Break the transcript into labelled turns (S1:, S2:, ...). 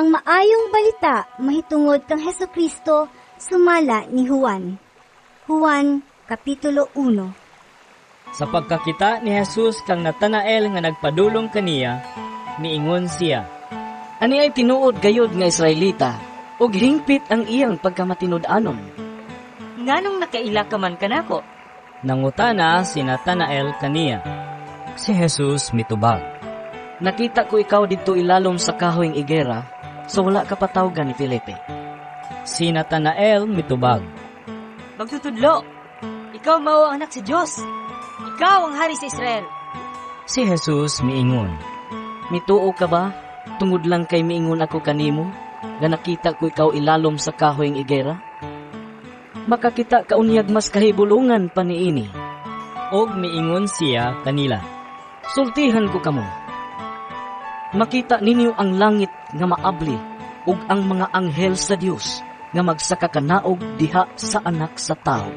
S1: ang maayong balita mahitungod kang Hesukristo sumala ni Juan. Juan, Kapitulo 1.
S2: Sa pagkakita ni Jesus kang Natanael nga nagpadulong kaniya, miingon siya,
S3: Ani ay tinuod gayod nga Israelita, ug hingpit ang iyang pagkamatinud-anon.
S4: Nganong nakaila ka man kanako?
S2: nangutana si Natanael kaniya. Si Jesus mitubag,
S3: Nakita ko ikaw dito ilalom sa kahoyng igera, so wala ka patawgan ni Felipe.
S2: Si Natanael mitubag,
S4: Magtutudlo, ikaw mao ang anak sa Diyos. Ikaw ang hari sa Israel.
S2: si Jesus miingon,
S3: Mituo ka ba? Tungod lang kay miingon ako kanimo, nga nakita ko ikaw ilalom sa kahoyng igera? Makakita ka unyag mas kahibulungan pa niini.
S2: og miingon siya kanila,
S3: Sultihan ko kamo. Makita ninyo ang langit nga maabli ug ang mga anghel sa Dios nga magsakakanaog diha sa anak sa tao.